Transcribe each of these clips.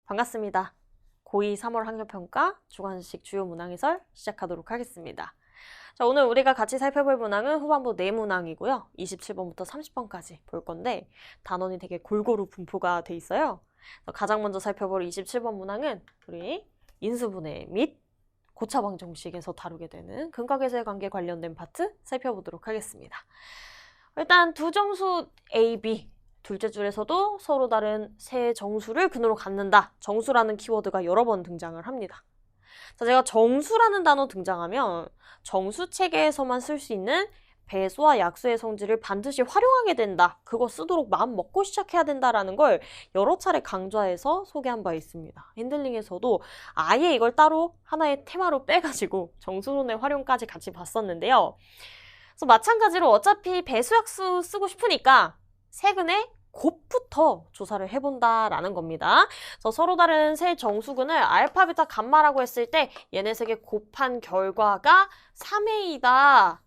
반갑습니다. 고2 3월 학력평가 주관식 주요 문항해설 시작하도록 하겠습니다. 자, 오늘 우리가 같이 살펴볼 문항은 후반부 4문항이고요. 27번부터 30번까지 볼 건데 단원이 되게 골고루 분포가 돼 있어요. 가장 먼저 살펴볼 27번 문항은 우리 인수분해 및 고차 방정식에서 다루게 되는 근각에서의 관계 관련된 파트 살펴보도록 하겠습니다. 일단 두 정수 A, B 둘째 줄에서도 서로 다른 세 정수를 근으로 갖는다. 정수라는 키워드가 여러 번 등장을 합니다. 자, 제가 정수라는 단어 등장하면 정수 체계에서만 쓸 수 있는 배수와 약수의 성질을 반드시 활용하게 된다. 그거 쓰도록 마음 먹고 시작해야 된다라는 걸 여러 차례 강조해서 소개한 바 있습니다. 핸들링에서도 아예 이걸 따로 하나의 테마로 빼가지고 정수론의 활용까지 같이 봤었는데요. 그래서 마찬가지로 어차피 배수약수 쓰고 싶으니까 세근의 곱부터 조사를 해본다라는 겁니다. 그래서 서로 다른 세 정수근을 알파, 베타, 감마라고 했을 때 얘네 세 개 곱한 결과가 3A다.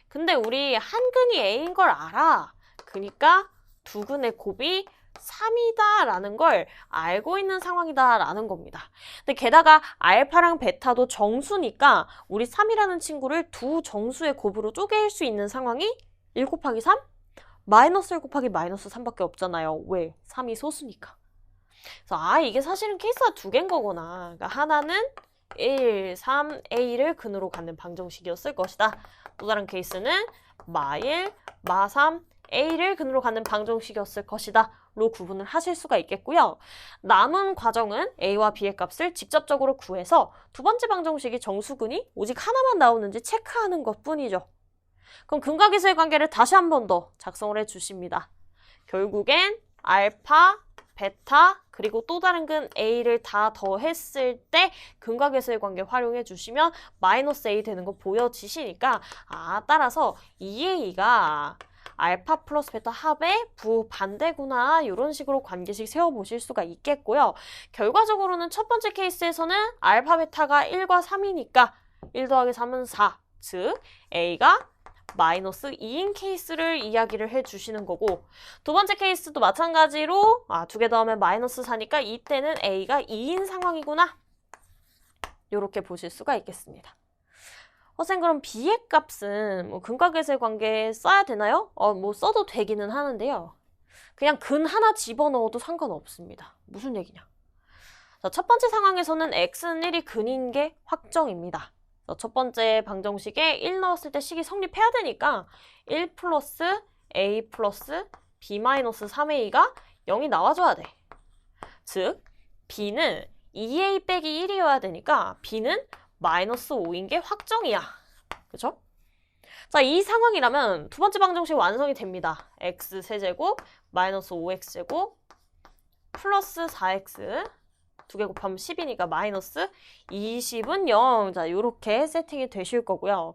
근데 우리 한 근이 A인 걸 알아. 그러니까 두 근의 곱이 3이다 라는 걸 알고 있는 상황이다 라는 겁니다. 근데 게다가 알파랑 베타도 정수니까 우리 3이라는 친구를 두 정수의 곱으로 쪼갤 수 있는 상황이 1 곱하기 3? 마이너스 1 곱하기 마이너스 3밖에 없잖아요. 왜? 3이 소수니까. 그래서 이게 사실은 케이스가 두 개인 거구나. 그러니까 하나는 1, 3A를 근으로 갖는 방정식이었을 것이다. 또 다른 케이스는 마1, 마3, A를 근으로 갖는 방정식이었을 것이다. 로 구분을 하실 수가 있겠고요. 남은 과정은 A와 B의 값을 직접적으로 구해서 두 번째 방정식이 정수근이 오직 하나만 나오는지 체크하는 것뿐이죠. 그럼 근각에서의 관계를 다시 한 번 더 작성을 해주십니다. 결국엔 알파, 베타, 그리고 또 다른 근 A를 다 더했을 때 근각에서의 관계 활용해 주시면 마이너스 A 되는 거 보여지시니까 따라서 2A가 알파 플러스 베타 합의 부반대구나 이런 식으로 관계식 세워보실 수가 있겠고요. 결과적으로는 첫 번째 케이스에서는 알파 베타가 1과 3이니까 1 더하기 3은 4, 즉 A가 마이너스 2인 케이스를 이야기를 해주시는 거고 두 번째 케이스도 마찬가지로 두 개 더하면 마이너스 4니까 이때는 A가 2인 상황이구나 이렇게 보실 수가 있겠습니다. 선생님 그럼 B의 값은 근각에서의 관계에 써야 되나요? 써도 되기는 하는데요. 그냥 근 하나 집어넣어도 상관없습니다. 무슨 얘기냐? 자, 첫 번째 상황에서는 X는 1이 근인 게 확정입니다. 첫 번째 방정식에 1 넣었을 때 식이 성립해야 되니까 1 플러스 A 플러스 B 마이너스 3A가 0이 나와줘야 돼. 즉, B는 2A 빼기 1이어야 되니까 B는 마이너스 5인 게 확정이야. 그쵸? 자, 이 상황이라면 두 번째 방정식 완성이 됩니다. X 세제곱 마이너스 5X제곱 플러스 4X 두 개 곱하면 10이니까 마이너스 20은 0. 자, 요렇게 세팅이 되실 거고요.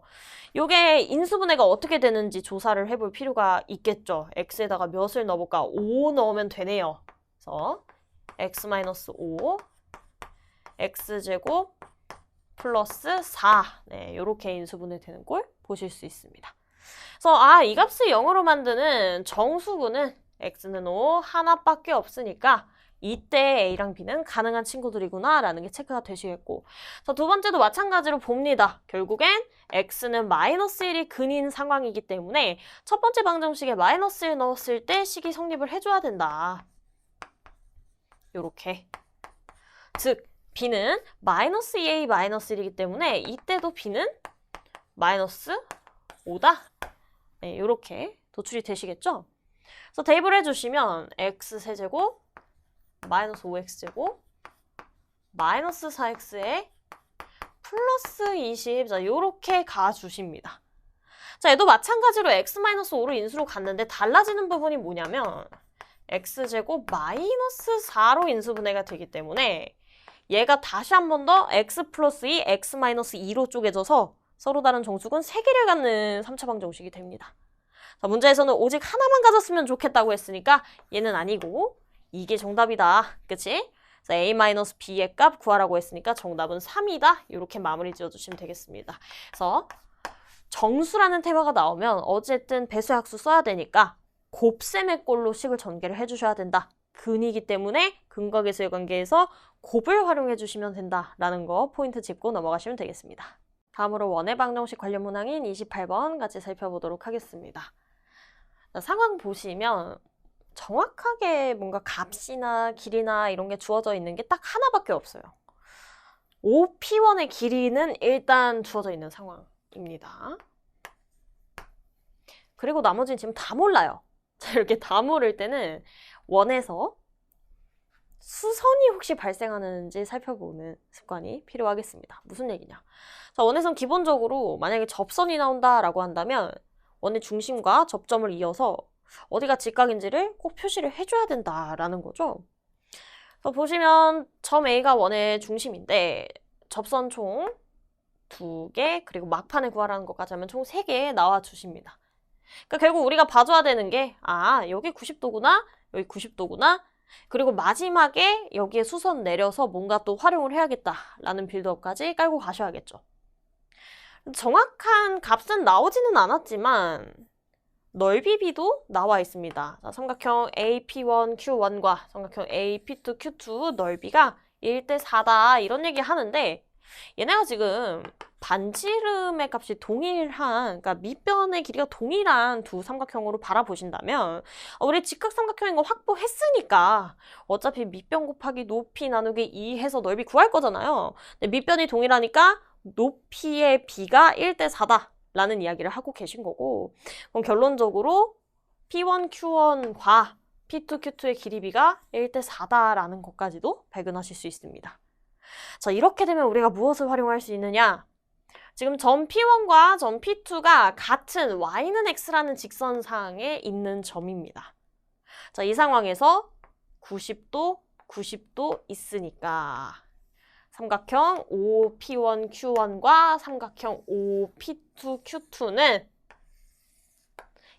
요게 인수분해가 어떻게 되는지 조사를 해볼 필요가 있겠죠. x에다가 몇을 넣어볼까? 5 넣으면 되네요. 그래서 x 마이너스 5, x제곱 플러스 4. 네, 요렇게 인수분해 되는 걸 보실 수 있습니다. 그래서 이 값을 0으로 만드는 정수근은 x는 5, 하나밖에 없으니까 이때 A랑 B는 가능한 친구들이구나 라는 게 체크가 되시겠고 자, 두 번째도 마찬가지로 봅니다. 결국엔 X는 마이너스 1이 근인 상황이기 때문에 첫 번째 방정식에 마이너스 1 넣었을 때 식이 성립을 해줘야 된다. 요렇게. 즉 B는 마이너스 2A 마이너스 1이기 때문에 이때도 B는 마이너스 5다. 네, 요렇게 도출이 되시겠죠? 그래서 대입을 해주시면 X 세제곱 마이너스 5x제곱 마이너스 4x에 플러스 20. 자, 요렇게 가주십니다. 자, 얘도 마찬가지로 x-5로 인수로 갔는데 달라지는 부분이 뭐냐면 x제곱 마이너스 4로 인수분해가 되기 때문에 얘가 다시 한 번 더 x 플러스 2, x 마이너스 2로 쪼개져서 서로 다른 정수근 3개를 갖는 3차 방정식이 됩니다. 자, 문제에서는 오직 하나만 가졌으면 좋겠다고 했으니까 얘는 아니고 이게 정답이다. 그치? A-B의 값 구하라고 했으니까 정답은 3이다. 이렇게 마무리 지어주시면 되겠습니다. 그래서 정수라는 테마가 나오면 어쨌든 배수학수 써야 되니까 곱셈의 꼴로 식을 전개를 해주셔야 된다. 근이기 때문에 근과 계수의 관계에서 곱을 활용해 주시면 된다라는 거 포인트 짚고 넘어가시면 되겠습니다. 다음으로 원의 방정식 관련 문항인 28번 같이 살펴보도록 하겠습니다. 자, 상황 보시면 정확하게 뭔가 값이나 길이나 이런 게 주어져 있는 게 딱 하나밖에 없어요. OP1의 길이는 일단 주어져 있는 상황입니다. 그리고 나머지는 지금 다 몰라요. 자, 이렇게 다 모를 때는 원에서 수선이 혹시 발생하는지 살펴보는 습관이 필요하겠습니다. 무슨 얘기냐? 자, 원에선 기본적으로 만약에 접선이 나온다라고 한다면 원의 중심과 접점을 이어서 어디가 직각인지를 꼭 표시를 해줘야 된다라는 거죠. 보시면 점 A가 원의 중심인데 접선 총 2개 그리고 막판에 구하라는 것까지 하면 총 3개 나와주십니다. 그러니까 결국 우리가 봐줘야 되는 게 여기 90도구나 여기 90도구나 그리고 마지막에 여기에 수선 내려서 뭔가 또 활용을 해야겠다라는 빌드업까지 깔고 가셔야겠죠. 정확한 값은 나오지는 않았지만 넓이 B도 나와 있습니다. 자, 삼각형 AP1Q1과 삼각형 AP2Q2 넓이가 1대4다 이런 얘기 하는데 얘네가 지금 반지름의 값이 동일한, 그러니까 밑변의 길이가 동일한 두 삼각형으로 바라보신다면 우리 직각삼각형인 거 확보했으니까 어차피 밑변 곱하기 높이 나누기 2 해서 넓이 구할 거잖아요. 근데 밑변이 동일하니까 높이의 B가 1대4다 라는 이야기를 하고 계신 거고 그럼 결론적으로 P1Q1과 P2Q2의 길이 B가 1대4다 라는 것까지도 발견하실 수 있습니다. 자, 이렇게 되면 우리가 무엇을 활용할 수 있느냐? 지금 점 P1과 점 P2가 같은 Y는 X라는 직선상에 있는 점입니다. 자, 이 상황에서 90도, 90도 있으니까 삼각형 OP1Q1과 삼각형 OP2Q2는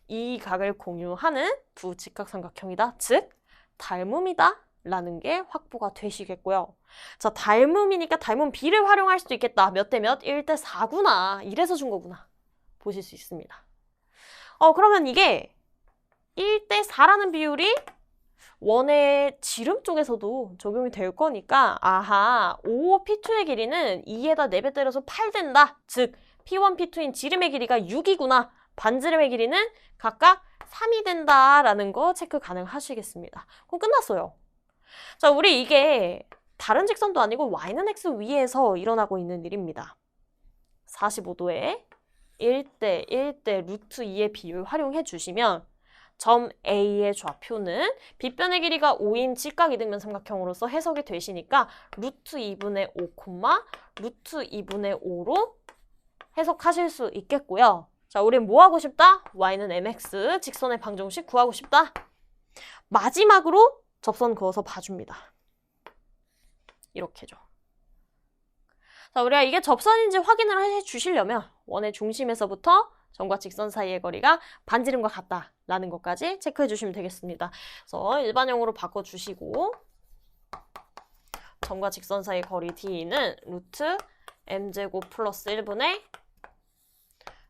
이 각을 공유하는 두 직각삼각형이다. 즉, 닮음이다. 라는 게 확보가 되시겠고요. 자, 닮음이니까 닮음 B를 활용할 수도 있겠다. 몇 대 몇? 1대4구나. 이래서 준 거구나. 보실 수 있습니다. 그러면 이게 1대4라는 비율이 원의 지름 쪽에서도 적용이 될 거니까 OP2의 길이는 2에다 4배 때려서 8 된다. 즉, P1, P2인 지름의 길이가 6이구나. 반지름의 길이는 각각 3이 된다라는 거 체크 가능하시겠습니다. 그럼 끝났어요. 자, 우리 이게 다른 직선도 아니고 Y는 X 위에서 일어나고 있는 일입니다. 45도에 1대 1대 루트 2의 비율 활용해 주시면 점 A의 좌표는 빗변의 길이가 5인 직각이등변 삼각형으로서 해석이 되시니까 루트 2분의 5, 루트 2분의 5로 해석하실 수 있겠고요. 자, 우린 뭐 하고 싶다? Y는 MX, 직선의 방정식 구하고 싶다. 마지막으로 접선 그어서 봐줍니다. 이렇게죠. 자, 우리가 이게 접선인지 확인을 해주시려면 원의 중심에서부터 점과 직선 사이의 거리가 반지름과 같다라는 것까지 체크해 주시면 되겠습니다. 그래서 일반형으로 바꿔주시고 점과 직선 사이의 거리 D는 루트 m제곱 플러스 1분의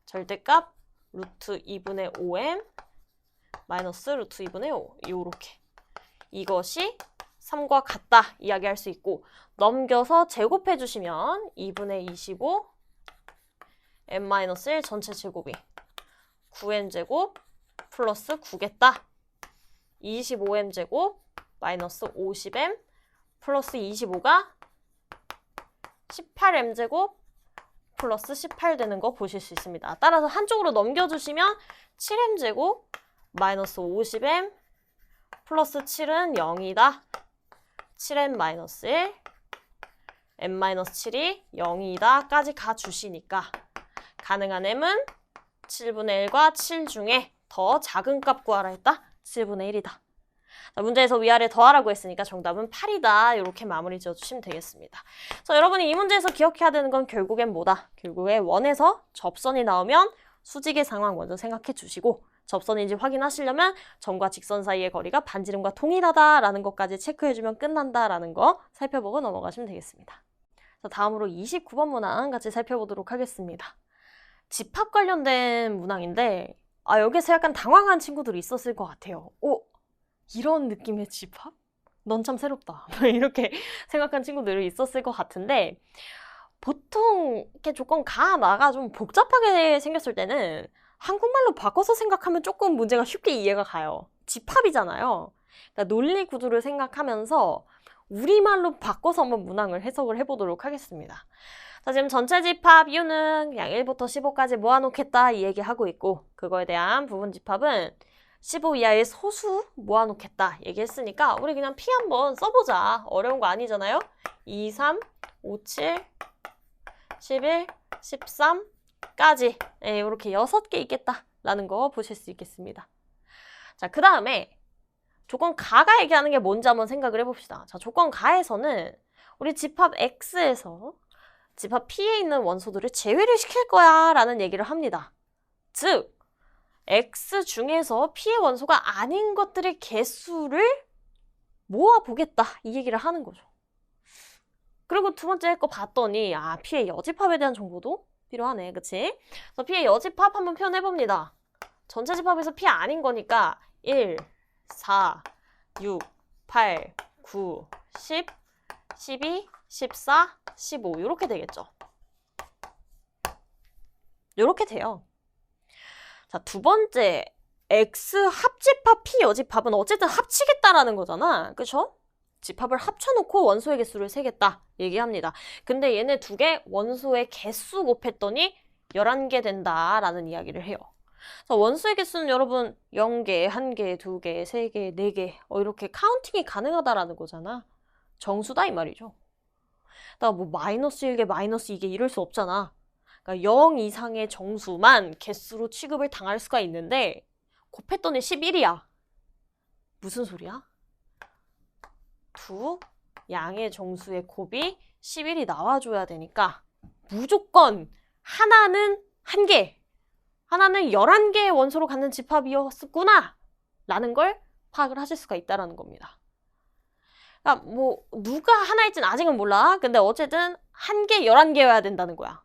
절대값 루트 2분의 5m 마이너스 루트 2분의 5 요렇게 이것이 3과 같다 이야기할 수 있고 넘겨서 제곱해 주시면 2분의 25 m-1 전체 제곱이 9m제곱 플러스 9겠다. 25m제곱 마이너스 50m 플러스 25가 18m제곱 플러스 18 되는 거 보실 수 있습니다. 따라서 한쪽으로 넘겨주시면 7m제곱 마이너스 50m 플러스 7은 0이다. 7m 마이너스 1 m-7이 0이다 까지 가주시니까 가능한 m은 7분의 1과 7 중에 더 작은 값 구하라 했다. 7분의 1이다. 자, 문제에서 위아래 더하라고 했으니까 정답은 8이다. 이렇게 마무리 지어주시면 되겠습니다. 자, 여러분이 이 문제에서 기억해야 되는 건 결국엔 뭐다? 결국에 원에서 접선이 나오면 수직의 상황 먼저 생각해 주시고 접선인지 확인하시려면 점과 직선 사이의 거리가 반지름과 동일하다라는 것까지 체크해주면 끝난다라는 거 살펴보고 넘어가시면 되겠습니다. 자, 다음으로 29번 문항 같이 살펴보도록 하겠습니다. 집합 관련된 문항인데 여기서 약간 당황한 친구들이 있었을 것 같아요. 이런 느낌의 집합? 넌 참 새롭다. 이렇게 생각한 친구들이 있었을 것 같은데, 보통 이렇게 조건 가나가 좀 복잡하게 생겼을 때는 한국말로 바꿔서 생각하면 조금 문제가 쉽게 이해가 가요. 집합이잖아요. 그러니까 논리 구조를 생각하면서 우리말로 바꿔서 한번 문항을 해석을 해보도록 하겠습니다. 자, 지금 전체 집합 U는 그냥 1부터 15까지 모아놓겠다 이 얘기하고 있고, 그거에 대한 부분 집합은 15 이하의 소수 모아놓겠다 얘기했으니까 우리 그냥 P 한번 써보자. 어려운 거 아니잖아요? 2, 3, 5, 7, 11, 13까지 이렇게 6개 있겠다라는 거 보실 수 있겠습니다. 자, 그 다음에 조건 가가 얘기하는 게 뭔지 한번 생각을 해봅시다. 자, 조건 가에서는 우리 집합 X에서 집합 P에 있는 원소들을 제외를 시킬 거야 라는 얘기를 합니다. 즉, X 중에서 P의 원소가 아닌 것들의 개수를 모아보겠다 이 얘기를 하는 거죠. 그리고 두 번째 거 봤더니 P의 여집합에 대한 정보도 필요하네. 그치? 그래서 P의 여집합 한번 표현해봅니다. 전체 집합에서 P 아닌 거니까 1, 4, 6, 8, 9, 10, 12, 14, 15 이렇게 되겠죠. 이렇게 돼요. 자, 두 번째 X 합집합 P 여집합은 어쨌든 합치겠다라는 거잖아. 그쵸? 집합을 합쳐놓고 원소의 개수를 세겠다 얘기합니다. 근데 얘네 두 개 원소의 개수 곱했더니 11개 된다라는 이야기를 해요. 자, 원소의 개수는 여러분 0개, 1개, 2개, 3개, 4개 이렇게 카운팅이 가능하다라는 거잖아. 정수다 이 말이죠. 나 뭐 마이너스 1개, 마이너스 2개 이럴 수 없잖아. 그러니까 0 이상의 정수만 개수로 취급을 당할 수가 있는데 곱했더니 11이야. 무슨 소리야? 두 양의 정수의 곱이 11이 나와줘야 되니까 무조건 하나는 1개, 하나는 11개의 원소로 갖는 집합이었구나 라는 걸 파악을 하실 수가 있다는 겁니다. 그러니까 뭐 누가 하나일지는 아직은 몰라. 근데 어쨌든 1개, 11개여야 된다는 거야.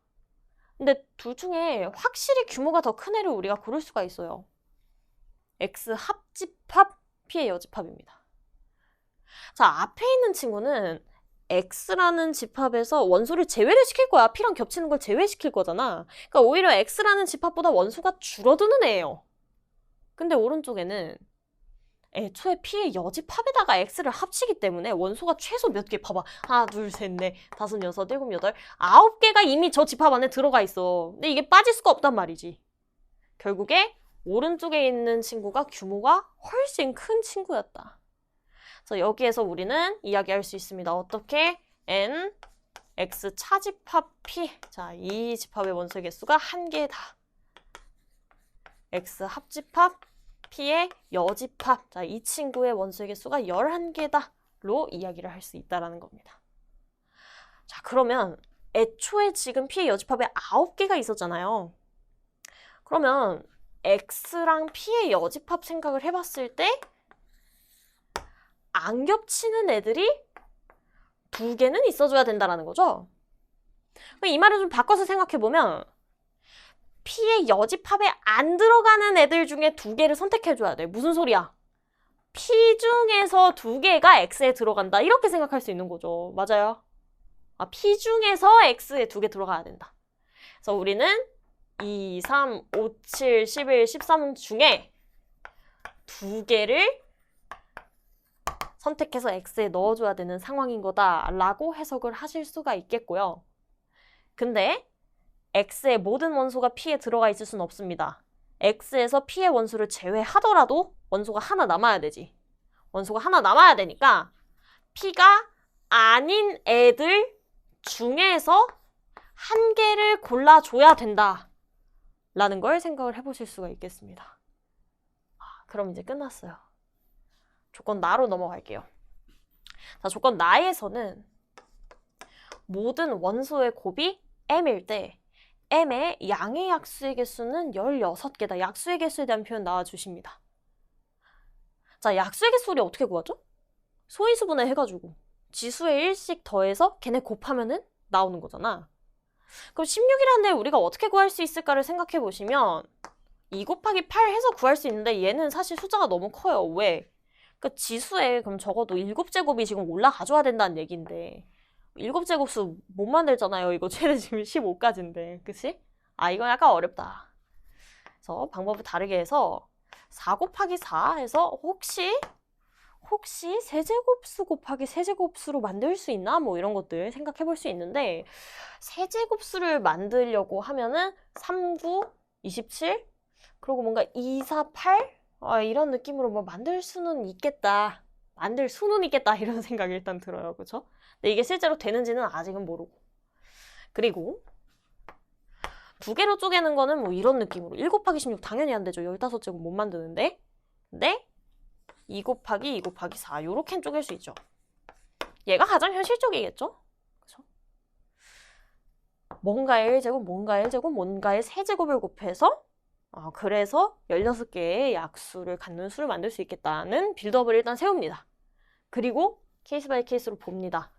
근데 둘 중에 확실히 규모가 더 큰 애를 우리가 고를 수가 있어요. X 합집합, P의 여집합입니다. 자, 앞에 있는 친구는 X라는 집합에서 원소를 제외를 시킬 거야. P랑 겹치는 걸 제외시킬 거잖아. 그러니까 오히려 X라는 집합보다 원소가 줄어드는 애예요. 근데 오른쪽에는 애초에 P의 여집합에다가 X를 합치기 때문에 원소가 최소 몇 개 봐봐. 하나, 둘, 셋, 넷, 다섯, 여섯, 일곱, 여덟, 9개가 이미 저 집합 안에 들어가 있어. 근데 이게 빠질 수가 없단 말이지. 결국에 오른쪽에 있는 친구가 규모가 훨씬 큰 친구였다. 그래서 여기에서 우리는 이야기할 수 있습니다. 어떻게? N, X 차집합 P. 자, 이 집합의 원소의 개수가 1개다. X 합집합 P의 여집합. 자, 이 친구의 원소의 개수가 11개다로 이야기를 할 수 있다는 겁니다. 자, 그러면 애초에 지금 P의 여집합에 9개가 있었잖아요. 그러면 X랑 P의 여집합 생각을 해봤을 때 안 겹치는 애들이 2개는 있어줘야 된다는 거죠. 이 말을 좀 바꿔서 생각해보면 P의 여집합에 안 들어가는 애들 중에 2개를 선택해줘야 돼. 무슨 소리야? P 중에서 2개가 X에 들어간다. 이렇게 생각할 수 있는 거죠. 맞아요? P 중에서 X에 2개 들어가야 된다. 그래서 우리는 2, 3, 5, 7, 11, 13 중에 2개를 선택해서 X에 넣어줘야 되는 상황인 거다라고 해석을 하실 수가 있겠고요. 근데 X의 모든 원소가 P에 들어가 있을 수는 없습니다. X에서 P의 원소를 제외하더라도 원소가 하나 남아야 되지. 원소가 하나 남아야 되니까 P가 아닌 애들 중에서 1개를 골라줘야 된다라는 걸 생각을 해보실 수가 있겠습니다. 그럼 이제 끝났어요. 조건 나로 넘어갈게요. 자, 조건 나에서는 모든 원소의 곱이 m일 때 m의 양의 약수의 개수는 16개다. 약수의 개수에 대한 표현 나와주십니다. 자, 약수의 개수 우리 어떻게 구하죠? 소인수분해 해가지고 지수의 1씩 더해서 걔네 곱하면은 나오는 거잖아. 그럼 16이라는 애 우리가 어떻게 구할 수 있을까를 생각해 보시면 2 곱하기 8 해서 구할 수 있는데 얘는 사실 숫자가 너무 커요. 왜? 그 지수에 그럼 적어도 7제곱이 지금 올라가줘야 된다는 얘기인데 7제곱수 못 만들잖아요. 이거 최대 지금 15까지인데. 그치? 아, 이건 약간 어렵다. 그래서 방법을 다르게 해서 4 곱하기 4 해서 혹시 세제곱수 곱하기 세제곱수로 만들 수 있나? 뭐 이런 것들 생각해 볼 수 있는데 세제곱수를 만들려고 하면은 3, 9, 27 그리고 뭔가 2, 4, 8 이런 느낌으로 뭐 만들 수는 있겠다. 이런 생각이 일단 들어요. 그쵸? 근데 이게 실제로 되는지는 아직은 모르고. 그리고 두 개로 쪼개는 거는 뭐 이런 느낌으로 1 곱하기 16 당연히 안 되죠. 15제곱 못 만드는데. 근데 2 곱하기 2 곱하기 4 요렇게 쪼갤 수 있죠. 얘가 가장 현실적이겠죠? 그쵸? 뭔가의 1제곱, 뭔가의 1제곱, 뭔가의 세제곱을 곱해서 그래서 16개의 약수를 갖는 수를 만들 수 있겠다는 빌드업을 일단 세웁니다. 그리고 케이스 바이 케이스로 봅니다.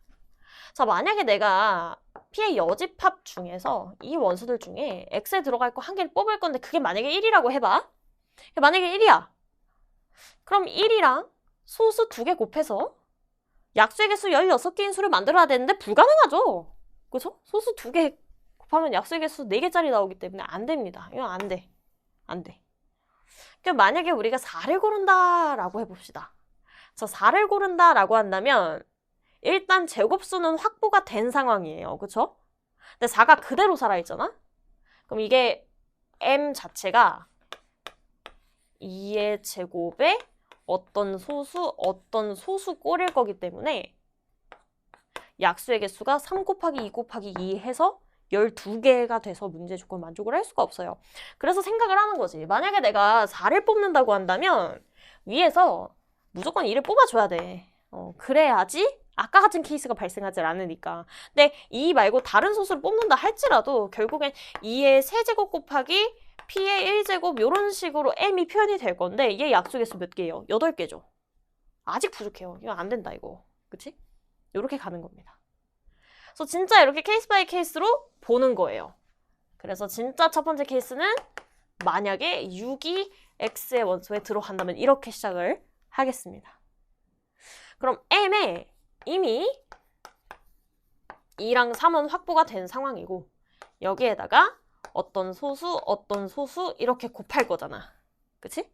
자, 만약에 내가 P의 여집합 중에서 이 원수들 중에 X에 들어갈 거 한 개를 뽑을 건데 그게 만약에 1이라고 해봐. 만약에 1이야. 그럼 1이랑 소수 2개 곱해서 약수의 개수 16개인 수를 만들어야 되는데 불가능하죠. 그죠? 소수 2개 곱하면 약수의 개수 4개짜리 나오기 때문에 안 됩니다. 이건 안 돼. 안 돼. 그럼 만약에 우리가 4를 고른다라고 해봅시다. 자, 4를 고른다라고 한다면 일단 제곱수는 확보가 된 상황이에요. 그쵸? 근데 4가 그대로 살아있잖아? 그럼 이게 m 자체가 2의 제곱에 어떤 소수 꼴일 거기 때문에 약수의 개수가 3 곱하기 2 곱하기 2 해서 12개가 돼서 문제 조건 만족을 할 수가 없어요. 그래서 생각을 하는 거지. 만약에 내가 4를 뽑는다고 한다면 위에서 무조건 2를 뽑아줘야 돼. 그래야지 아까 같은 케이스가 발생하지 않으니까. 근데 2 말고 다른 소수를 뽑는다 할지라도 결국엔 2의 세제곱 곱하기 P의 1제곱 이런 식으로 M이 표현이 될 건데 얘 약수 개수 몇 개예요? 8개죠. 아직 부족해요. 이거 안 된다 이거. 그치? 이렇게 가는 겁니다. 그래서 진짜 이렇게 케이스 바이 케이스로 보는 거예요. 그래서 진짜 첫 번째 케이스는 만약에 6이 X의 원소에 들어간다면 이렇게 시작을 하겠습니다. 그럼 M에 이미 2랑 3은 확보가 된 상황이고 여기에다가 어떤 소수 이렇게 곱할 거잖아. 그치?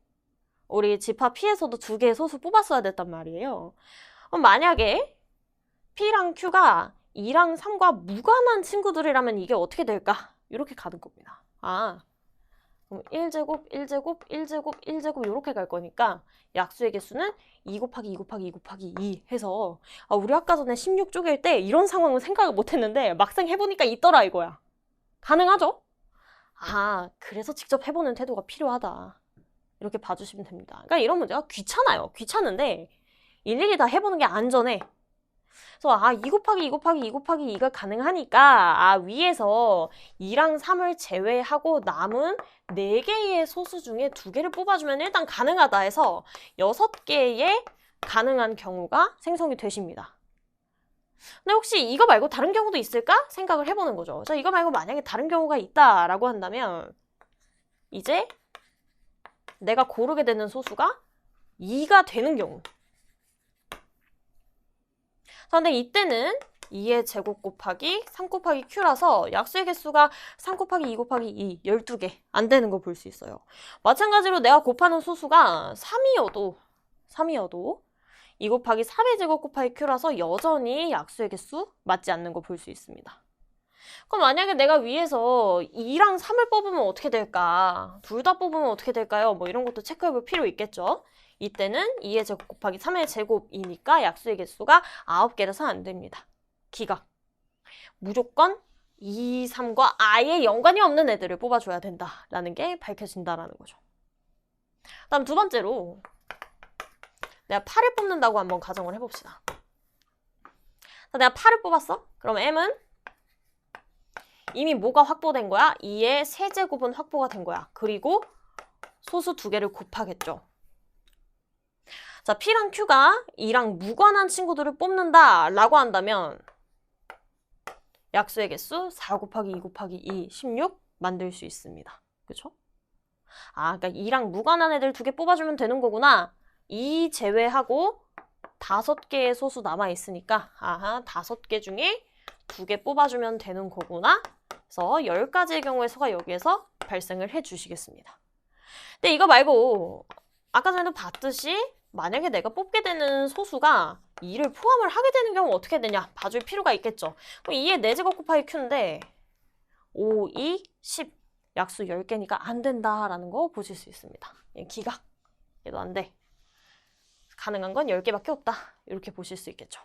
우리 집합 P에서도 2개의 소수 뽑았어야 됐단 말이에요. 그럼 만약에 P랑 Q가 2랑 3과 무관한 친구들이라면 이게 어떻게 될까? 이렇게 가는 겁니다. 그럼 1제곱, 1제곱, 1제곱, 1제곱 이렇게 갈 거니까 약수의 개수는 2 곱하기 2 곱하기 2 곱하기 2 해서 우리 아까 전에 16 쪼갤 때 이런 상황은 생각을 못 했는데 막상 해보니까 있더라 이거야. 가능하죠? 그래서 직접 해보는 태도가 필요하다. 이렇게 봐주시면 됩니다. 그러니까 이런 문제가 귀찮아요. 귀찮은데 일일이 다 해보는 게 안전해. 그래서 2 곱하기 2 곱하기 2 곱하기 2가 가능하니까 위에서 2랑 3을 제외하고 남은 4개의 소수 중에 2개를 뽑아주면 일단 가능하다 해서 6개의 가능한 경우가 생성이 되십니다. 근데 혹시 이거 말고 다른 경우도 있을까? 생각을 해보는 거죠. 자, 이거 말고 만약에 다른 경우가 있다라고 한다면 이제 내가 고르게 되는 소수가 2가 되는 경우. 근데 이때는 2의 제곱 곱하기 3 곱하기 Q라서 약수의 개수가 3 곱하기 2 곱하기 2, 12개 안 되는 걸 볼 수 있어요. 마찬가지로 내가 곱하는 소수가 3이어도 2 곱하기 3의 제곱 곱하기 Q라서 여전히 약수의 개수 맞지 않는 거 볼 수 있습니다. 그럼 만약에 내가 위에서 2랑 3을 뽑으면 어떻게 될까? 둘 다 뽑으면 어떻게 될까요? 뭐 이런 것도 체크해 볼 필요 있겠죠? 이때는 2의 제곱 곱하기 3의 제곱이니까 약수의 개수가 9개라서 안 됩니다. 기각. 무조건 2, 3과 아예 연관이 없는 애들을 뽑아줘야 된다라는 게 밝혀진다라는 거죠. 다음 두 번째로 내가 8을 뽑는다고 한번 가정을 해봅시다. 내가 8을 뽑았어? 그럼 M은 이미 뭐가 확보된 거야? 2의 세제곱은 확보가 된 거야. 그리고 소수 2개를 곱하겠죠. 자, P랑 Q가 2랑 무관한 친구들을 뽑는다 라고 한다면 약수의 개수 4 곱하기 2 곱하기 2, 16 만들 수 있습니다. 그쵸? 그러니까 2랑 무관한 애들 2개 뽑아주면 되는 거구나. 이 제외하고 5개의 소수 남아있으니까 5개 중에 2개 뽑아주면 되는 거구나. 그래서 10가지의 경우의 수가 여기에서 발생을 해주시겠습니다. 근데 이거 말고 아까 전에도 봤듯이 만약에 내가 뽑게 되는 소수가 2를 포함을 하게 되는 경우 어떻게 되냐 봐줄 필요가 있겠죠. 그럼 2의 4제곱 곱하기 Q인데 5, 2, 10 약수 10개니까 안 된다라는 거 보실 수 있습니다. 기각, 얘도 안 돼. 가능한 건 10개밖에 없다. 이렇게 보실 수 있겠죠.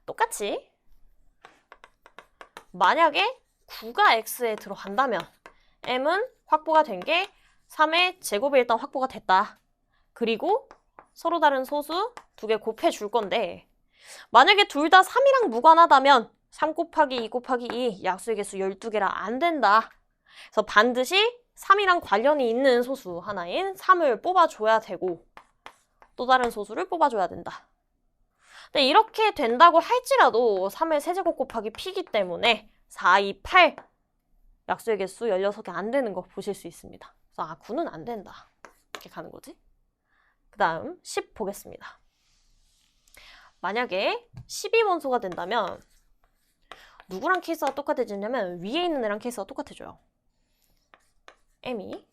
똑같이 만약에 9가 x에 들어간다면 m은 확보가 된 게 3의 제곱이 일단 확보가 됐다. 그리고 서로 다른 소수 2개 곱해줄 건데 만약에 둘 다 3이랑 무관하다면 3 곱하기 2 곱하기 2 약수의 개수 12개라 안 된다. 그래서 반드시 3이랑 관련이 있는 소수 하나인 3을 뽑아줘야 되고 또 다른 소수를 뽑아줘야 된다. 근데 이렇게 된다고 할지라도 3의 세제곱 곱하기 p이기 때문에 4, 2, 8 약수의 개수 16개 안 되는 거 보실 수 있습니다. 그래서 9는 안 된다. 이렇게 가는 거지. 그 다음 10 보겠습니다. 만약에 10이 원소가 된다면 누구랑 케이스가 똑같아지냐면 위에 있는 애랑 케이스가 똑같아져요. m이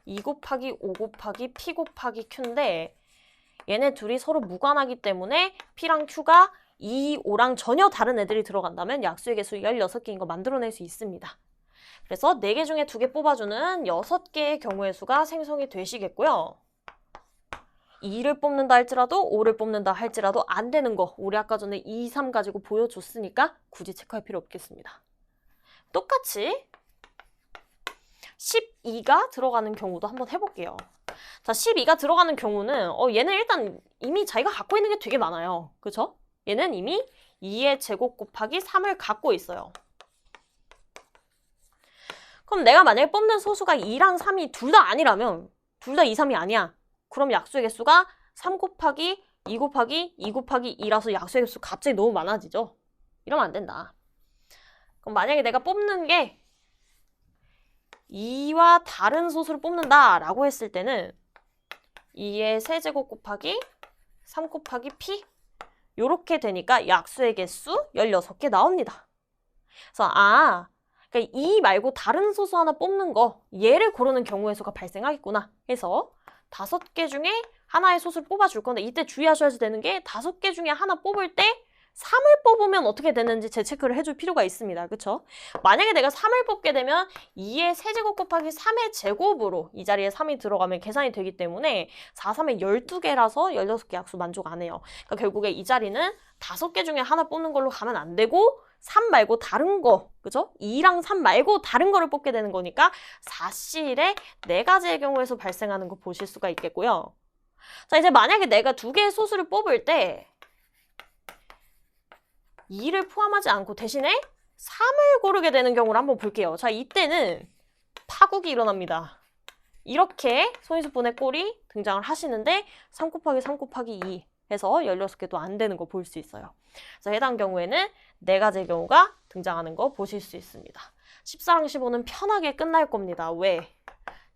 2 곱하기 5 곱하기 p 곱하기 q인데 얘네 둘이 서로 무관하기 때문에 p랑 q가 2, 5랑 전혀 다른 애들이 들어간다면 약수의 개수 16개인 거 만들어낼 수 있습니다. 그래서 4개 중에 2개 뽑아주는 6개의 경우의 수가 생성이 되시겠고요. 2를 뽑는다 할지라도 5를 뽑는다 할지라도 안 되는 거 우리 아까 전에 2, 3 가지고 보여줬으니까 굳이 체크할 필요 없겠습니다. 똑같이 12가 들어가는 경우도 한번 해볼게요. 자, 12가 들어가는 경우는 얘는 일단 이미 자기가 갖고 있는 게 되게 많아요. 그쵸? 얘는 이미 2의 제곱 곱하기 3을 갖고 있어요. 그럼 내가 만약에 뽑는 소수가 2랑 3이 둘 다 아니라면 둘 다 2, 3이 아니야. 그럼 약수의 개수가 3 곱하기 2 곱하기 2 곱하기 2라서 약수의 개수 갑자기 너무 많아지죠? 이러면 안 된다. 그럼 만약에 내가 뽑는 게 2와 다른 소수를 뽑는다 라고 했을 때는 2의 세제곱 곱하기 3 곱하기 p 요렇게 되니까 약수의 개수 16개 나옵니다. 그래서 그러니까 2 말고 다른 소수 하나 뽑는 거 얘를 고르는 경우의 수가 발생하겠구나 해서 5개 중에 하나의 소수를 뽑아줄 건데 이때 주의하셔야 되는 게 5개 중에 하나 뽑을 때 3을 뽑으면 어떻게 되는지 재체크를 해줄 필요가 있습니다. 그쵸? 만약에 내가 3을 뽑게 되면 2의 세제곱 곱하기 3의 제곱으로 이 자리에 3이 들어가면 계산이 되기 때문에 4, 3의 12개라서 16개 약수 만족 안 해요. 그러니까 결국에 이 자리는 5개 중에 하나 뽑는 걸로 가면 안 되고 3 말고 다른 거, 그죠? 2랑 3 말고 다른 거를 뽑게 되는 거니까 4실의 4가지의 경우에서 발생하는 거 보실 수가 있겠고요. 자, 이제 만약에 내가 2개의 소수를 뽑을 때 2를 포함하지 않고 대신에 3을 고르게 되는 경우를 한번 볼게요. 자, 이때는 파국이 일어납니다. 이렇게 소인수분의 꼴이 등장을 하시는데 3 곱하기 3 곱하기 2 해서 16개도 안 되는 거 볼 수 있어요. 그래서 해당 경우에는 4가지의 경우가 등장하는 거 보실 수 있습니다. 14랑 15는 편하게 끝날 겁니다. 왜?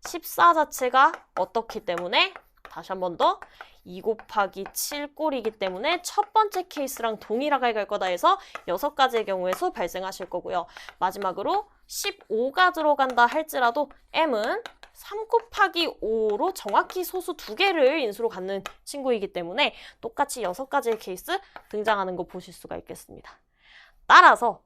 14 자체가 어떻기 때문에 다시 한 번 더 2 곱하기 7 꼴이기 때문에 첫 번째 케이스랑 동일하게 갈 거다 해서 6가지의 경우에서 발생하실 거고요. 마지막으로 15가 들어간다 할지라도 m은 3 곱하기 5로 정확히 소수 2개를 인수로 갖는 친구이기 때문에 똑같이 6가지의 케이스 등장하는 거 보실 수가 있겠습니다. 따라서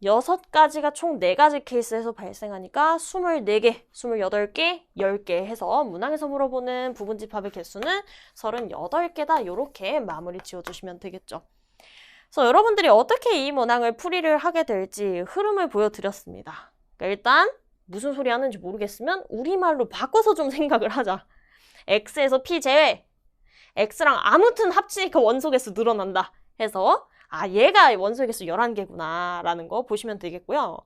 6가지가 총 4가지 케이스에서 발생하니까 24개, 28개, 10개 해서 문항에서 물어보는 부분집합의 개수는 38개다. 이렇게 마무리 지어주시면 되겠죠. 그래서 여러분들이 어떻게 이 문항을 풀이를 하게 될지 흐름을 보여드렸습니다. 그러니까 일단 무슨 소리 하는지 모르겠으면 우리말로 바꿔서 좀 생각을 하자. x에서 p 제외, x랑 아무튼 합치니까 원소 개수 늘어난다 해서 얘가 원소의 개수 11개구나 라는 거 보시면 되겠고요.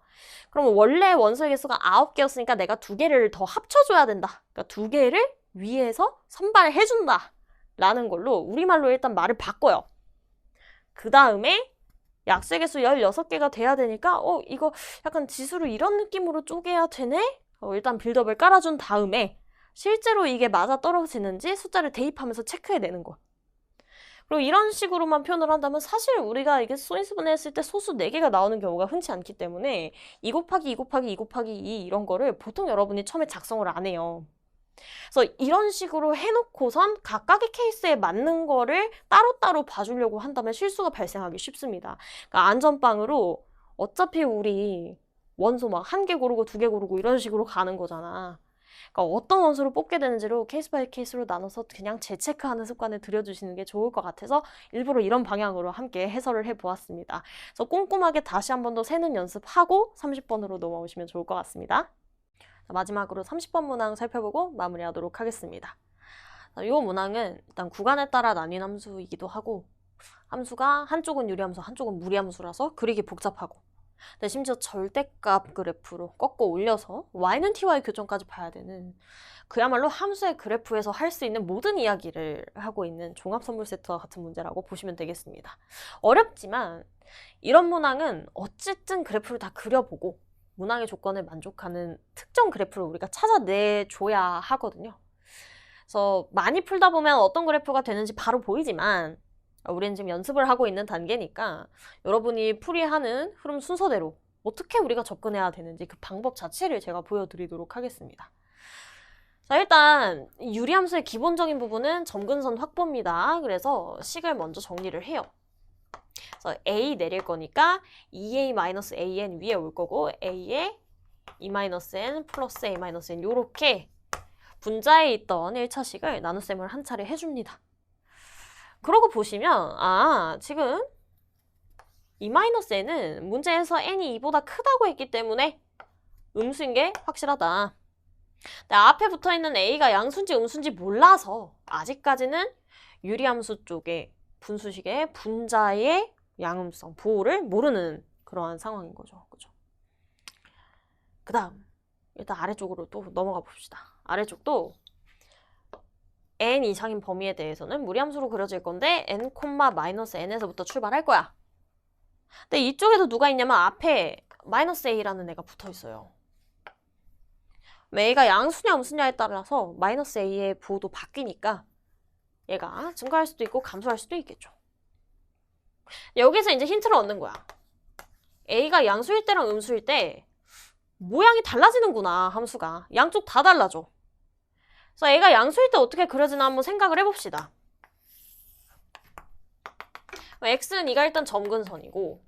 그러면 원래 원소의 개수가 9개였으니까 내가 2개를 더 합쳐줘야 된다. 그러니까 2개를 위에서 선발해준다 라는 걸로 우리말로 일단 말을 바꿔요. 그 다음에 약수의 개수 16개가 돼야 되니까 이거 약간 지수를 이런 느낌으로 쪼개야 되네? 일단 빌드업을 깔아준 다음에 실제로 이게 맞아 떨어지는지 숫자를 대입하면서 체크해내는 거. 그리고 이런 식으로만 표현을 한다면 사실 우리가 이게 소인수분해 했을 때 소수 4개가 나오는 경우가 흔치 않기 때문에 2 곱하기 2 곱하기 2 곱하기 2 이런 거를 보통 여러분이 처음에 작성을 안 해요. 그래서 이런 식으로 해놓고선 각각의 케이스에 맞는 거를 따로따로 봐주려고 한다면 실수가 발생하기 쉽습니다. 그러니까 안전빵으로 어차피 우리 원소 막 1개 고르고 2개 고르고 이런 식으로 가는 거잖아. 그러니까 어떤 원소를 뽑게 되는지로 케이스 바이 케이스로 나눠서 그냥 재체크하는 습관을 들여주시는 게 좋을 것 같아서 일부러 이런 방향으로 함께 해설을 해보았습니다. 그래서 꼼꼼하게 다시 한 번 더 세는 연습하고 30번으로 넘어오시면 좋을 것 같습니다. 마지막으로 30번 문항 살펴보고 마무리하도록 하겠습니다. 이 문항은 일단 구간에 따라 나뉜 함수이기도 하고 함수가 한쪽은 유리함수, 한쪽은 무리함수라서 그리기 복잡하고 근데 심지어 절대값 그래프로 꺾어 올려서 y는 t와의 교점까지 봐야 되는 그야말로 함수의 그래프에서 할 수 있는 모든 이야기를 하고 있는 종합선물 세트와 같은 문제라고 보시면 되겠습니다. 어렵지만 이런 문항은 어쨌든 그래프를 다 그려보고 문항의 조건을 만족하는 특정 그래프를 우리가 찾아내줘야 하거든요. 그래서 많이 풀다 보면 어떤 그래프가 되는지 바로 보이지만 우리는 지금 연습을 하고 있는 단계니까 여러분이 풀이하는 흐름 순서대로 어떻게 우리가 접근해야 되는지 그 방법 자체를 제가 보여드리도록 하겠습니다. 자, 일단 유리함수의 기본적인 부분은 점근선 확보입니다. 그래서 식을 먼저 정리를 해요. 그래서 a 내릴 거니까 2a-an 위에 올 거고 a에 2-n 플러스 a-n 요렇게 분자에 있던 1차식을 나눗셈을 한 차례 해줍니다. 그러고 보시면 지금 2-n은 문제에서 n이 2보다 크다고 했기 때문에 음수인 게 확실하다. 근데 앞에 붙어있는 a가 양수인지 음수인지 몰라서 아직까지는 유리함수 쪽에 분수식의 분자의 양음성, 부호를 모르는 그러한 상황인 거죠. 그죠? 그 다음 일단 아래쪽으로 또 넘어가 봅시다. 아래쪽도 n 이상인 범위에 대해서는 무리함수로 그려질 건데 n,-n에서부터 출발할 거야. 근데 이쪽에도 누가 있냐면 앞에 -a라는 애가 붙어 있어요. a가 양수냐 음수냐에 따라서 -a의 부호도 바뀌니까 얘가 증가할 수도 있고 감소할 수도 있겠죠. 여기서 이제 힌트를 얻는 거야. a가 양수일 때랑 음수일 때 모양이 달라지는구나, 함수가. 양쪽 다 달라져. 그래서 a가 양수일 때 어떻게 그려지나 한번 생각을 해봅시다. x는 2가 일단 점근선이고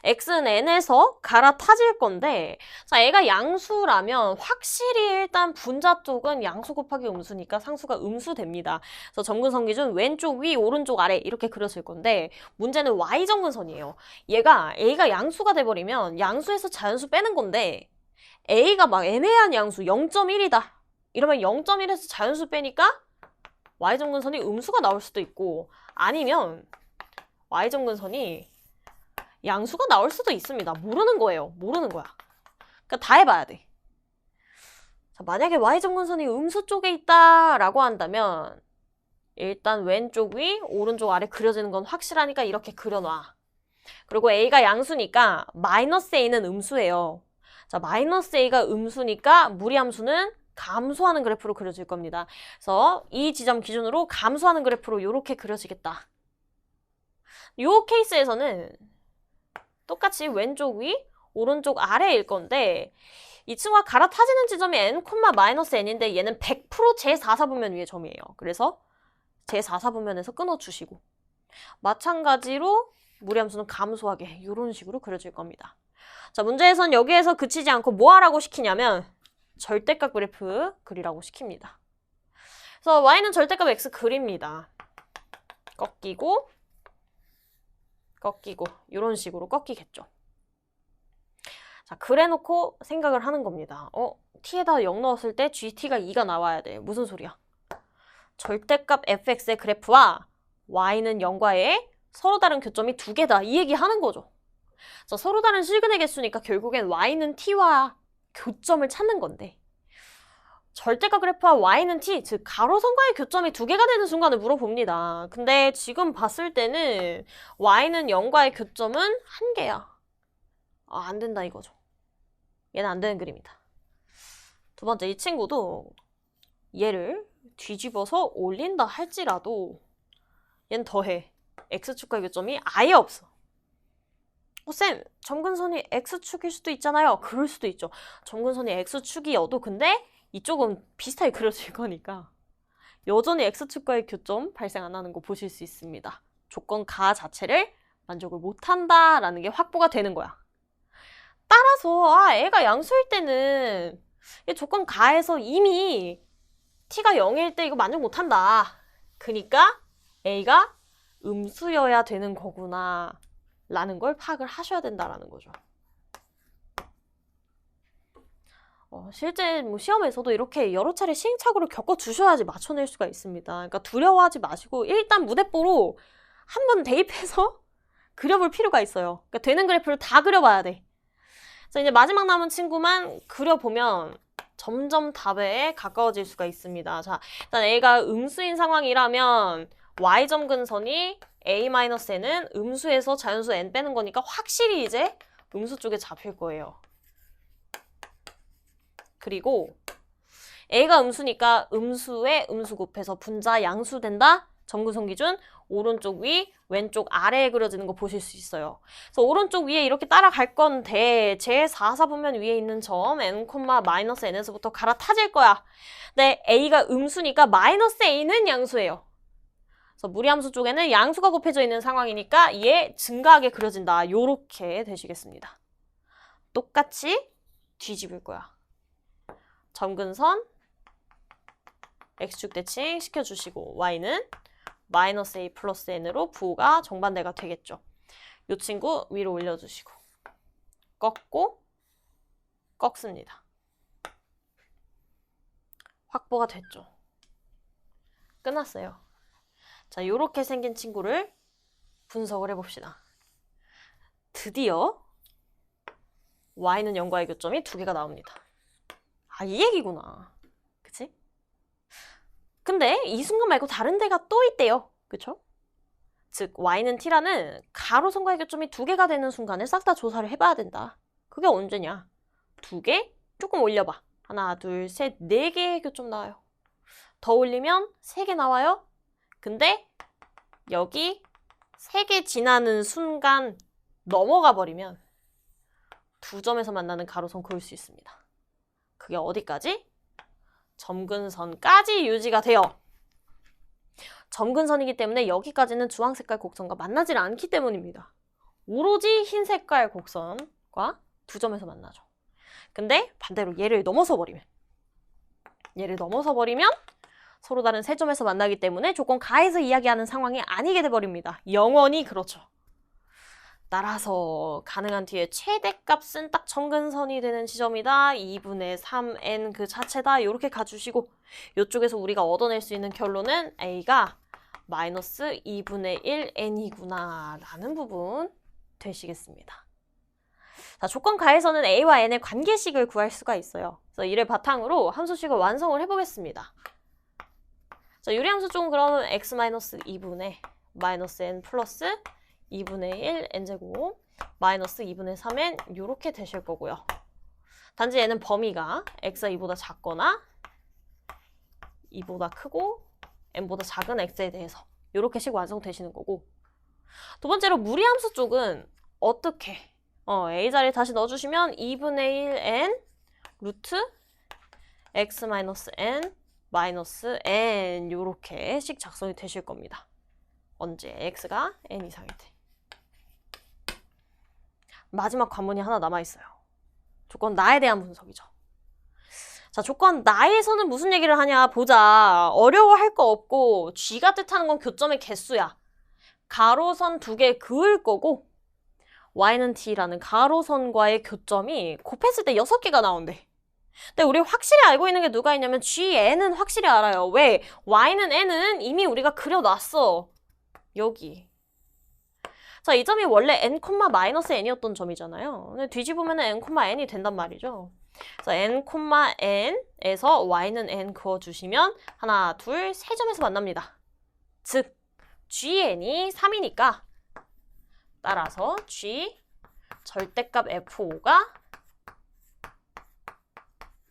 x는 n에서 갈아타질 건데 자, 애가 양수라면 확실히 일단 분자 쪽은 양수 곱하기 음수니까 상수가 음수됩니다. 그래서 점근선 기준 왼쪽 위, 오른쪽 아래 이렇게 그려질 건데 문제는 y점근선이에요. 얘가 a가 양수가 돼버리면 양수에서 자연수 빼는 건데 a가 막 애매한 양수 0.1이다. 이러면 0.1에서 자연수 빼니까 y점근선이 음수가 나올 수도 있고 아니면 y점근선이 양수가 나올 수도 있습니다. 모르는 거예요. 모르는 거야. 그러니까 다 해봐야 돼. 자, 만약에 y점근선이 음수 쪽에 있다라고 한다면 일단 왼쪽 위, 오른쪽 아래 그려지는 건 확실하니까 이렇게 그려놔. 그리고 a가 양수니까 -a는 음수예요. 자, -a가 음수니까 무리함수는 감소하는 그래프로 그려질 겁니다. 그래서 이 지점 기준으로 감소하는 그래프로 이렇게 그려지겠다. 이 케이스에서는 똑같이 왼쪽 위, 오른쪽 아래일 건데 이 친구가 갈아타지는 지점이 n,-n인데 얘는 100% 제4사분면 위의 점이에요. 그래서 제4사분면에서 끊어주시고 마찬가지로 무리함수는 감소하게 이런 식으로 그려질 겁니다. 자, 문제에선 여기에서 그치지 않고 뭐 하라고 시키냐면 절대값 그래프 그리라고 시킵니다. 그래서 y는 절대값 x 그립니다. 꺾이고 이런 식으로 꺾이겠죠. 자, 그래놓고 생각을 하는 겁니다. t에다 0 넣었을 때 gt가 2가 나와야 돼. 무슨 소리야? 절대값 fx의 그래프와 y는 0과의 서로 다른 교점이 2개다. 이 얘기 하는 거죠. 자, 서로 다른 실근의 개수니까 결국엔 y는 t와 교점을 찾는 건데 절대값 그래프와 y는 t, 즉 가로선과의 교점이 2개가 되는 순간을 물어봅니다. 근데 지금 봤을 때는 y는 0과의 교점은 1개야. 안 된다 이거죠. 얘는 안 되는 그림이다. 두 번째, 이 친구도 얘를 뒤집어서 올린다 할지라도 얘는 더해. x축과의 교점이 아예 없어. 쌤, 점근선이 x축일 수도 있잖아요. 그럴 수도 있죠. 점근선이 x축이어도 근데 이쪽은 비슷하게 그려질 거니까 여전히 x축과의 교점 발생 안 하는 거 보실 수 있습니다. 조건 가 자체를 만족을 못한다라는 게 확보가 되는 거야. 따라서 애가 양수일 때는 이 조건 가에서 이미 t가 0일 때 이거 만족 못한다. 그러니까 a가 음수여야 되는 거구나 라는 걸 파악을 하셔야 된다라는 거죠. 실제 뭐 시험에서도 이렇게 여러 차례 시행착오를 겪어주셔야지 맞춰낼 수가 있습니다. 그러니까 두려워하지 마시고 일단 무대뽀로 한번 대입해서 그려볼 필요가 있어요. 그러니까 되는 그래프를 다 그려봐야 돼. 그래서 이제 마지막 남은 친구만 그려보면 점점 답에 가까워질 수가 있습니다. 자, 일단 A가 음수인 상황이라면 Y점근선이 A-N은 음수에서 자연수 N 빼는 거니까 확실히 이제 음수 쪽에 잡힐 거예요. 그리고 A가 음수니까 음수에 음수 곱해서 분자 양수 된다? 점근선 기준 오른쪽 위, 왼쪽 아래에 그려지는 거 보실 수 있어요. 그래서 오른쪽 위에 이렇게 따라갈 건데 제 4사분면 위에 있는 점 n,-n에서부터 갈아타질 거야. 근데 A가 음수니까 -A는 양수예요. 그래서 무리함수 쪽에는 양수가 곱해져 있는 상황이니까 얘 증가하게 그려진다. 요렇게 되시겠습니다. 똑같이 뒤집을 거야. 점근선 x축 대칭 시켜주시고 y는 -a 플러스 n으로 부호가 정반대가 되겠죠. 이 친구 위로 올려주시고 꺾고 꺾습니다. 확보가 됐죠. 끝났어요. 자, 요렇게 생긴 친구를 분석을 해봅시다. 드디어 y는 0과의 교점이 2개가 나옵니다. 아, 이 얘기구나. 그치? 근데 이 순간 말고 다른 데가 또 있대요. 그쵸? 즉 y는 t라는 가로선과의 교점이 2개가 되는 순간을 싹 다 조사를 해봐야 된다. 그게 언제냐? 2개? 조금 올려봐. 하나, 둘, 셋, 4개의 교점 나와요. 더 올리면 3개 나와요. 근데 여기 3개 지나는 순간 넘어가 버리면 2점에서 만나는 가로선 그을 수 있습니다. 그게 어디까지? 점근선까지 유지가 돼요. 점근선이기 때문에 여기까지는 주황 색깔 곡선과 만나질 않기 때문입니다. 오로지 흰 색깔 곡선과 2점에서 만나죠. 근데 반대로 얘를 넘어서 버리면 서로 다른 3점에서 만나기 때문에 조건 가에서 이야기하는 상황이 아니게 돼버립니다. 영원히 그렇죠. 따라서 가능한 뒤에 최대값은 딱 점근선이 되는 지점이다. 2분의 3n 그 자체다. 이렇게 가주시고 이쪽에서 우리가 얻어낼 수 있는 결론은 A가 -2분의 1n이구나 라는 부분 되시겠습니다. 자, 조건 가에서는 A와 N의 관계식을 구할 수가 있어요. 그래서 이를 바탕으로 함수식을 완성을 해보겠습니다. 자, 유리함수 쪽은 그러면 x-2분의 -n 플러스 2분의 1 n제곱 마이너스 2분의 3n 이렇게 되실 거고요. 단지 얘는 범위가 x가 2보다 작거나 2보다 크고 n보다 작은 x에 대해서 이렇게 식 완성되시는 거고, 두 번째로 무리함수 쪽은 어떻게 a 자리에 다시 넣어주시면 2분의 1n 루트 x-n 마이너스 n 이렇게 식 작성이 되실 겁니다. 언제? x가 n 이상일 때. 마지막 관문이 하나 남아있어요. 조건 나에 대한 분석이죠. 자, 조건 나에서는 무슨 얘기를 하냐 보자. 어려워할 거 없고 G가 뜻하는 건 교점의 개수야. 가로선 2개 그을 거고 Y는 T라는 가로선과의 교점이 곱했을 때 6개가 나온대. 근데 우리 확실히 알고 있는 게 누가 있냐면 GN은 확실히 알아요. 왜? Y는 N은 이미 우리가 그려놨어. 여기. 자, 이 점이 원래 n,-n이었던 점이잖아요. 근데 뒤집으면 n,n이 된단 말이죠. 그래서 n,n에서 y는 n 그어주시면 하나, 둘, 3점에서 만납니다. 즉, gn이 3이니까 따라서 g 절대값 f5가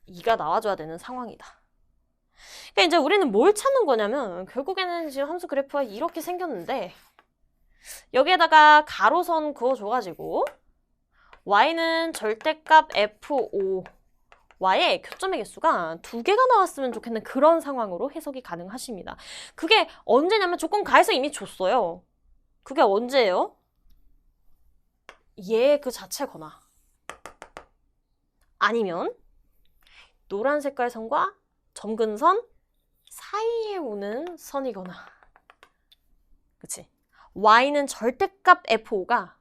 2가 나와줘야 되는 상황이다. 그러니까 이제 우리는 뭘 찾는 거냐면 결국에는 지금 함수 그래프가 이렇게 생겼는데 여기에다가 가로선 그어줘가지고 y는 절대값 f5 y의 교점의 개수가 2개가 나왔으면 좋겠는 그런 상황으로 해석이 가능하십니다. 그게 언제냐면 조건 가에서 이미 줬어요. 그게 언제예요? 얘 그 자체거나 아니면 노란 색깔 선과 점근선 사이에 오는 선이거나 그치? y는 절대값 f5가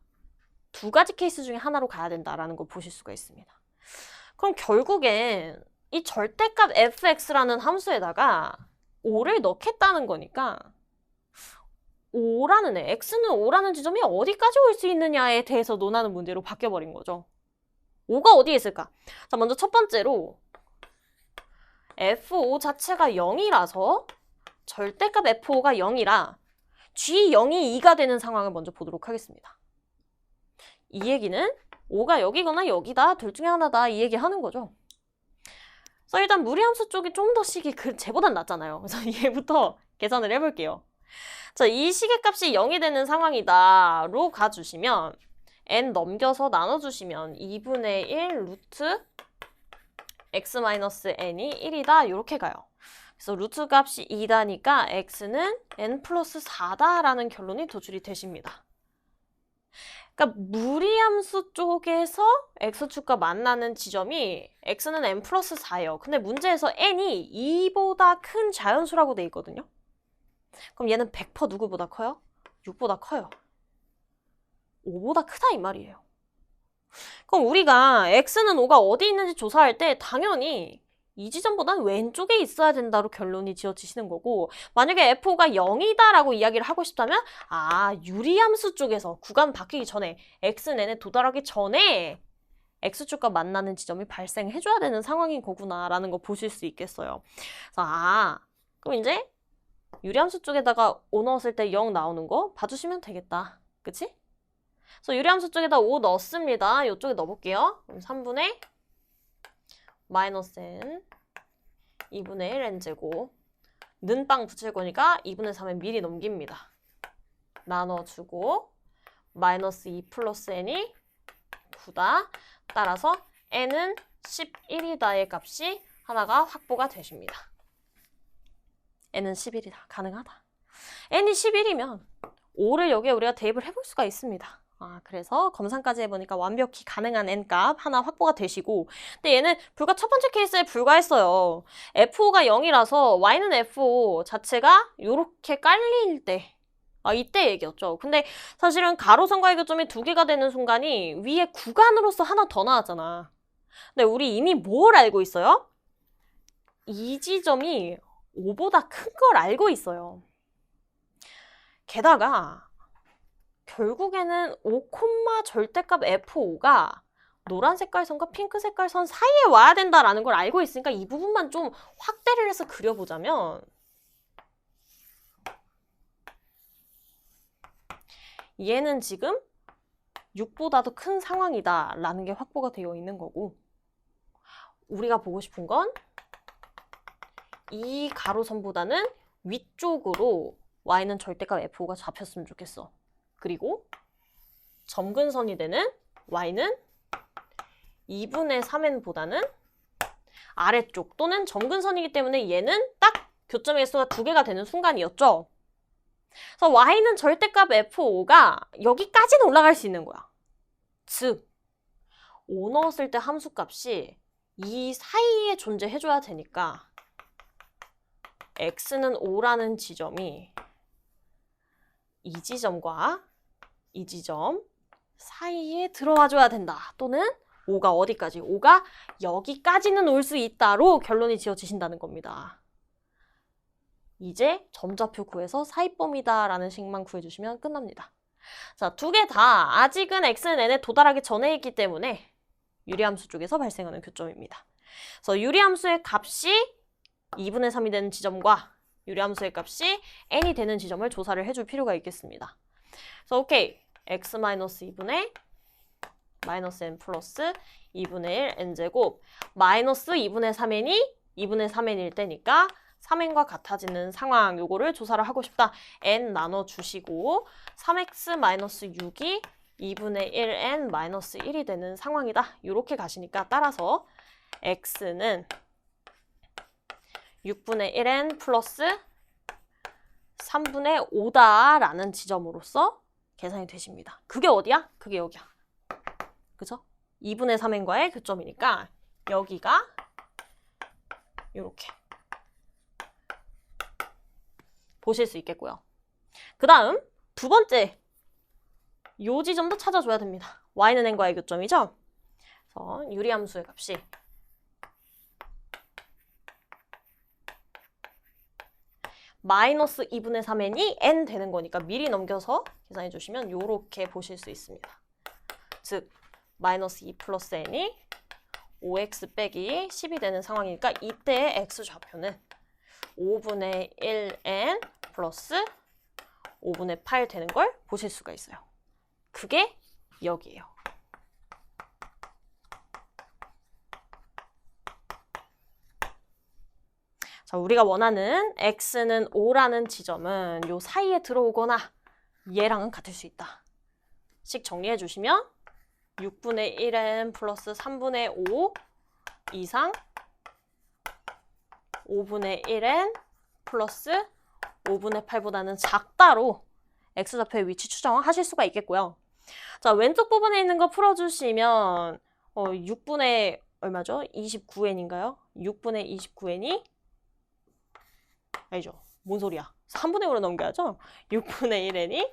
2가지 케이스 중에 하나로 가야 된다라는 걸 보실 수가 있습니다. 그럼 결국엔 이 절대값 fx라는 함수에다가 5를 넣겠다는 거니까 5라는 x는 5라는 지점이 어디까지 올 수 있느냐에 대해서 논하는 문제로 바뀌어버린 거죠. 5가 어디에 있을까? 자, 먼저 첫 번째로 f5 자체가 0이라서 절대값 f5가 0이라 g0이 2가 되는 상황을 먼저 보도록 하겠습니다. 이 얘기는 5가 여기거나 여기다 둘 중에 하나다 이 얘기 하는 거죠. 그래서 일단 무리함수 쪽이 좀 더 식이 쟤보단 낫잖아요. 그래서 얘부터 계산을 해볼게요. 자, 이 식의 값이 0이 되는 상황이다 로 가주시면 n 넘겨서 나눠주시면 2분의 1 루트 x-n이 1이다 이렇게 가요. 그래서 루트 값이 2다니까 x는 n 플러스 4다라는 결론이 도출이 되십니다. 그러니까 무리함수 쪽에서 x축과 만나는 지점이 x는 n 플러스 4예요. 근데 문제에서 n이 2보다 큰 자연수라고 돼 있거든요. 그럼 얘는 100% 누구보다 커요? 6보다 커요. 5보다 크다 이 말이에요. 그럼 우리가 x는 5가 어디 있는지 조사할 때 당연히 이 지점보다는 왼쪽에 있어야 된다로 결론이 지어지시는 거고 만약에 f5가 0이다라고 이야기를 하고 싶다면 유리함수 쪽에서 구간 바뀌기 전에 x는 n에 도달하기 전에 x축과 만나는 지점이 발생해줘야 되는 상황인 거구나 라는 거 보실 수 있겠어요. 그래서 그럼 이제 유리함수 쪽에다가 5 넣었을 때 0 나오는 거 봐주시면 되겠다. 그치? 그래서 유리함수 쪽에다 5 넣습니다. 이쪽에 넣어볼게요. 그럼 3분의 마이너스 n 2분의 1 n제곱 는 빵 붙일 거니까 2분의 3에 미리 넘깁니다. 나눠주고 마이너스 2 플러스 n이 9다. 따라서 n은 11이다의 값이 하나가 확보가 되십니다. n은 11이다. 가능하다. n이 11이면 5를 여기에 우리가 대입을 해볼 수가 있습니다. 그래서 검산까지 해보니까 완벽히 가능한 n값 하나 확보가 되시고 근데 얘는 불과 첫 번째 케이스에 불과했어요. f5가 0이라서 y는 f5 자체가 이렇게 깔릴 때 이때 얘기였죠. 근데 사실은 가로선과의 교점이 2개가 되는 순간이 위에 구간으로서 하나 더 나왔잖아. 근데 우리 이미 뭘 알고 있어요? 이 지점이 5보다 큰 걸 알고 있어요. 게다가 결국에는 5, 절대값 f5가 노란 색깔 선과 핑크 색깔 선 사이에 와야 된다라는 걸 알고 있으니까 이 부분만 좀 확대를 해서 그려보자면 얘는 지금 6보다도 큰 상황이다라는 게 확보가 되어 있는 거고 우리가 보고 싶은 건 이 가로선보다는 위쪽으로 y는 절대값 f5가 잡혔으면 좋겠어. 그리고 점근선이 되는 y는 2분의 3n보다는 아래쪽 또는 점근선이기 때문에 얘는 딱 교점의 개수가 2개가 되는 순간이었죠. 그래서 y는 절대값 f5가 여기까지는 올라갈 수 있는 거야. 즉 5 넣었을 때 함수값이 이 사이에 존재해줘야 되니까 x는 5라는 지점이 이 지점과 이 지점 사이에 들어와줘야 된다. 또는 5가 어디까지? 5가 여기까지는 올 수 있다로 결론이 지어지신다는 겁니다. 이제 점좌표 구해서 사이범위다 라는 식만 구해주시면 끝납니다. 자, 2개 다 아직은 x는 n에 도달하기 전에 있기 때문에 유리함수 쪽에서 발생하는 교점입니다. 그래서 유리함수의 값이 2분의 3이 되는 지점과 유리함수의 값이 n이 되는 지점을 조사를 해줄 필요가 있겠습니다. 그래서 오케이. x-2분의 마이너스 n 플러스 2분의 1 n제곱 마이너스 2분의 3n이 2분의 3n일 때니까 3n과 같아지는 상황, 요거를 조사를 하고 싶다. n 나눠주시고 3x-6이 2분의 1n-1이 되는 상황이다. 이렇게 가시니까 따라서 x는 6분의 1n 플러스 3분의 5다라는 지점으로서 계산이 되십니다. 그게 어디야? 그게 여기야. 그죠? 2분의 3n과의 교점이니까 여기가 이렇게 보실 수 있겠고요. 그 다음 두 번째 요 지점도 찾아줘야 됩니다. y는 n과의 교점이죠? 그래서 유리함수의 값이 마이너스 2분의 3n이 n 되는 거니까 미리 넘겨서 계산해 주시면 이렇게 보실 수 있습니다. 즉 마이너스 2 플러스 n이 5x 빼기 10이 되는 상황이니까 이때의 x좌표는 5분의 1n 플러스 5분의 8 되는 걸 보실 수가 있어요. 그게 여기예요. 자, 우리가 원하는 x는 5라는 지점은 요 사이에 들어오거나 얘랑은 같을 수 있다. 식 정리해 주시면 6분의 1n 플러스 3분의 5 이상 5분의 1n 플러스 5분의 8보다는 작다로 x좌표의 위치 추정하실 수가 있겠고요. 자, 왼쪽 부분에 있는 거 풀어주시면 6분의 얼마죠? 29n인가요? 6분의 29n이 아니죠. 뭔 소리야. 3분의 5로 넘겨야죠. 6분의 1n이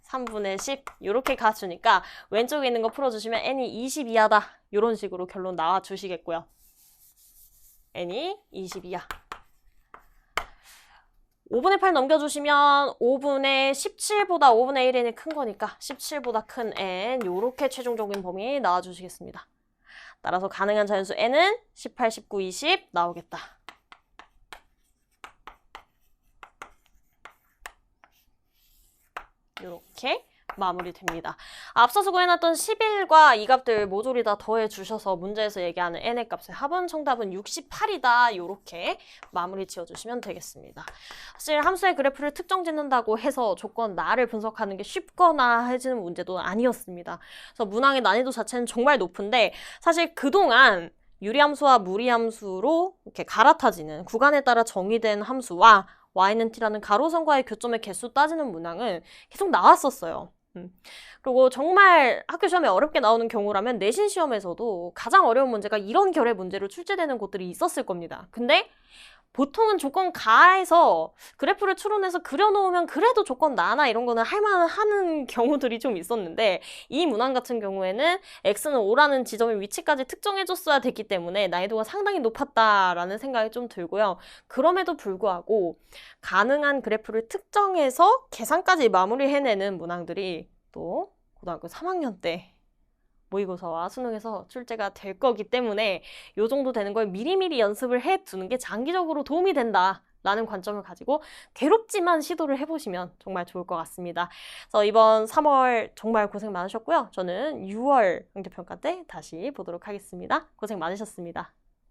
3분의 10 이렇게 가주니까 왼쪽에 있는 거 풀어주시면 n이 22하다. 이런 식으로 결론 나와주시겠고요. n이 22야. 5분의 8 넘겨주시면 5분의 17보다 5분의 1n이 큰 거니까 17보다 큰 n 이렇게 최종적인 범위 나와주시겠습니다. 따라서 가능한 자연수 n은 18, 19, 20 나오겠다. 이렇게 마무리됩니다. 앞서서 구해놨던 11과 이 값들 모조리 다 더해주셔서 문제에서 얘기하는 n의 값의 합은 정답은 68이다. 이렇게 마무리 지어주시면 되겠습니다. 사실 함수의 그래프를 특정 짓는다고 해서 조건 나를 분석하는 게 쉽거나 해지는 문제도 아니었습니다. 그래서 문항의 난이도 자체는 정말 높은데 사실 그동안 유리함수와 무리함수로 이렇게 갈아타지는 구간에 따라 정의된 함수와 y는 t라는 가로선과의 교점의 개수 따지는 문항은 계속 나왔었어요. 그리고 정말 학교 시험에 어렵게 나오는 경우라면 내신 시험에서도 가장 어려운 문제가 이런 결의 문제로 출제되는 곳들이 있었을 겁니다. 근데 보통은 조건 가에서 그래프를 추론해서 그려놓으면 그래도 조건 나나 이런 거는 할만하는 경우들이 좀 있었는데 이 문항 같은 경우에는 x는 5라는 지점의 위치까지 특정해줬어야 됐기 때문에 난이도가 상당히 높았다라는 생각이 좀 들고요. 그럼에도 불구하고 가능한 그래프를 특정해서 계산까지 마무리해내는 문항들이 또 고등학교 3학년 때 모의고사와 수능에서 출제가 될 거기 때문에 이 정도 되는 걸 미리미리 연습을 해두는 게 장기적으로 도움이 된다라는 관점을 가지고 괴롭지만 시도를 해보시면 정말 좋을 것 같습니다. 그래서 이번 3월 정말 고생 많으셨고요. 저는 6월 형태평가 때 다시 보도록 하겠습니다. 고생 많으셨습니다.